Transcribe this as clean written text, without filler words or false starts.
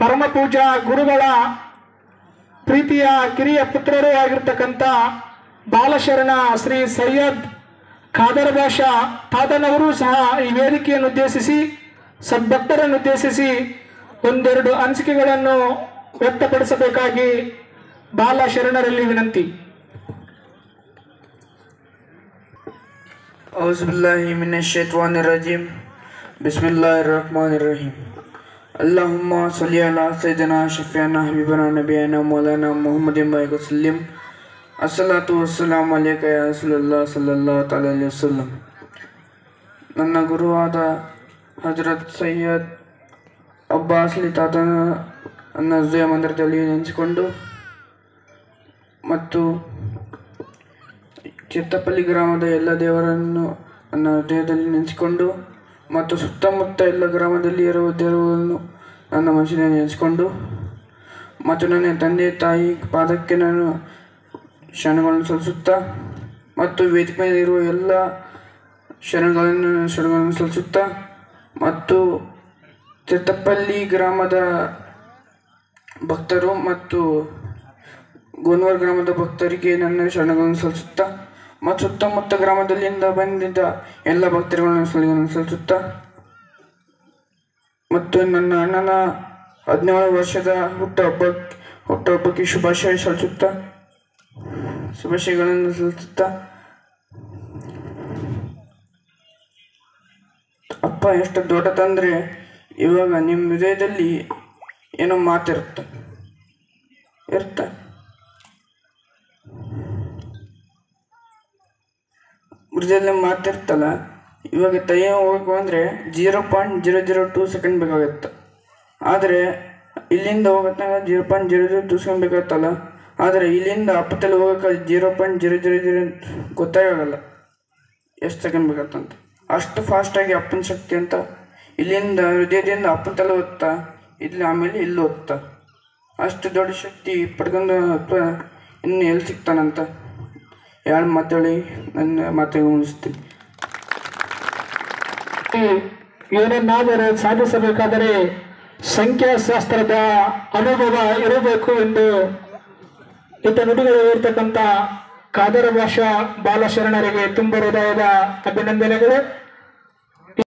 ಪರಮ ಪೂಜಾ ಗುರುಗಳ ಪ್ರೀತಿಯ ಕಿರಿಯ ಪುತ್ರರೂ ಆಗಿರ್ತಕ್ಕಂಥ ಬಾಲಶರಣ ಶ್ರೀ ಸೈಯದ್ ಖಾದರ್ ಬಾಷಾ ತಾತನವರು ಸಹ ಈ ವೇದಿಕೆಯನ್ನು ಉದ್ದೇಶಿಸಿ ಸದ್ಭಕ್ತರನ್ನು ಉದ್ದೇಶಿಸಿ ಒಂದೆರಡು ಅನಿಸಿಕೆಗಳನ್ನು ವ್ಯಕ್ತಪಡಿಸಬೇಕಾಗಿ ಬಾಲಶರಣರಲ್ಲಿ ವಿನಂತಿ. ಔಜುಬಿಲ್ಲಾಹಿ ಮಿನಶ್ ಶೈತಾನಿರ್ ರಜೀಮ್. ಬಿಸ್ಮಿಲ್ಲಾಹಿರ್ ರಹ್ಮಾನಿರ್ ರಹೀಮ್. ಅಲ್ಲಾಹುಮ್ಮ ಸಲ್ಲಿ ಅಲಾ ಸಯ್ಯಿದಿನಾ ಶಫೀಅನಾ ಹಬೀಬನಾ ನಬಿಯನಾ ಮೌಲಾನಾ ಮುಹಮ್ಮದಿನ್ ವಸಲ್ಲಂ. ಅಸ್ಸಲಾತು ವಸ್ಸಲಾಮು ಅಲೈಕ ಯಾ ರಸೂಲುಲ್ಲಾಹ್ ಸಲ್ಲಲ್ಲಾಹು ತಆಲಾ ಅಲೈಹಿ ವಸಲ್ಲಂ. ನನ್ನ ಗುರುವಾದ ಹಜರತ್ ಸೈಯದ್ ಅಬ್ಬಾಸ್ ಅಲಿ ತಾತನ ನನ್ನ ಹೃದಯ ಮಂದಿರದಲ್ಲಿ ನೆನೆಸಿಕೊಂಡು ಮತ್ತು ಚಿತ್ತಪಲ್ಲಿ ಗ್ರಾಮದ ಎಲ್ಲ ದೇವರನ್ನು ನನ್ನ ಹೃದಯದಲ್ಲಿ ನೆನೆಸಿಕೊಂಡು ಮತ್ತು ಸುತ್ತಮುತ್ತ ಎಲ್ಲ ಗ್ರಾಮದಲ್ಲಿ ಇರುವ ದೇವರನ್ನು ನನ್ನ ಮನಸ್ಸಿನಲ್ಲಿ ನೆನೆಸಿಕೊಂಡು ಮತ್ತು ನನ್ನ ತಂದೆ ತಾಯಿ ಪಾದಕ್ಕೆ ನಾನು ಶರಣಗಳನ್ನು ಸಲ್ಲಿಸುತ್ತಾ ಮತ್ತು ವೇದಿಕೆ ಮೇಲೆ ಇರುವ ಎಲ್ಲ ಶರಣಗಳನ್ನು ಸಲ್ಲಿಸುತ್ತಾ ಮತ್ತು ಚಿತ್ತಪಲ್ಲಿ ಗ್ರಾಮದ ಭಕ್ತರು ಮತ್ತು ಗೋನ್ವರ್ ಗ್ರಾಮದ ಭಕ್ತರಿಗೆ ನನ್ನ ಶರಣಗಳನ್ನು ಸಲ್ಲಿಸುತ್ತಾ ಮತ್ತು ಸುತ್ತಮುತ್ತ ಗ್ರಾಮದಲ್ಲಿಂದ ಬಂದಿದ್ದ ಎಲ್ಲ ಭಕ್ತರುಗಳನ್ನು ಸಲ್ಲಿಸುತ್ತಾ ಮತ್ತು ನನ್ನ ಅಣ್ಣನ 17 ವರ್ಷದ ಹುಟ್ಟುಹಬ್ಬಕ್ಕೆ ಶುಭಾಶಯಗಳನ್ನು ಸಲ್ಲಿಸುತ್ತಾ ಅಪ್ಪ ಎಷ್ಟು ದೊಡ್ಡದಂದ್ರೆ ಇವಾಗ ನಿಮ್ಮ ಹೃದಯದಲ್ಲಿ ಏನೋ ಮಾತಿರುತ್ತೆ ಹೃದಯದಲ್ಲಿ ಮಾತಿರ್ತಲ್ಲ. ಇವಾಗ ತಯ್ಯ ಹೋಗಬೇಕು ಅಂದರೆ 0.002 ಸೆಕೆಂಡ್ ಬೇಕಾಗುತ್ತೆ. ಆದರೆ ಇಲ್ಲಿಂದ ಹೋಗತ್ತಾಗ 0.002 ಸೆಕೆಂಡ್ ಬೇಕಾಗುತ್ತಲ್ಲ. ಆದರೆ ಇಲ್ಲಿಂದ ಅಪ್ಪತ್ತಲ್ಲಿ ಹೋಗೋಕೆ 0.000 ಗೊತ್ತಾಗಲ್ಲ ಎಷ್ಟು ಸೆಕೆಂಡ್ ಬೇಕಾಗತ್ತಂತ. ಅಷ್ಟು ಫಾಸ್ಟಾಗಿ ಅಪ್ಪನ ಶಕ್ತಿ ಅಂತ ಇಲ್ಲಿಂದ ಹೃದಯದಿಂದ ಅಪ್ಪನ ಓದ್ತಾ ಇಲ್ಲಿ ಆಮೇಲೆ ಇಲ್ಲಿ ಓದ್ತಾ ಅಷ್ಟು ದೊಡ್ಡ ಶಕ್ತಿ ಪಡ್ಕೊಂಡು ಅಪ್ಪ ಇನ್ನು ಎಲ್ಲಿ ಸಿಗ್ತಾನಂತ ಯಾರು ಮಾತಾಡಿ ನನ್ನ ಮಾತಿಗೆ ಮುಗಿಸ್ತೀನಿ. ಏನನ್ನಾದರೂ ಸಾಧಿಸಬೇಕಾದರೆ ಸಂಖ್ಯಾಶಾಸ್ತ್ರದ ಅನುಭವ ಇರಬೇಕು ಎಂದು ಇತ ನುಡಿಗಳು ಇರ್ತಕ್ಕಂಥ ಖಾದರ್ ಬಾಷಾ ಬಾಲಶರಣರಿಗೆ ತುಂಬ ಹೃದಯದ ಅಭಿನಂದನೆಗಳು.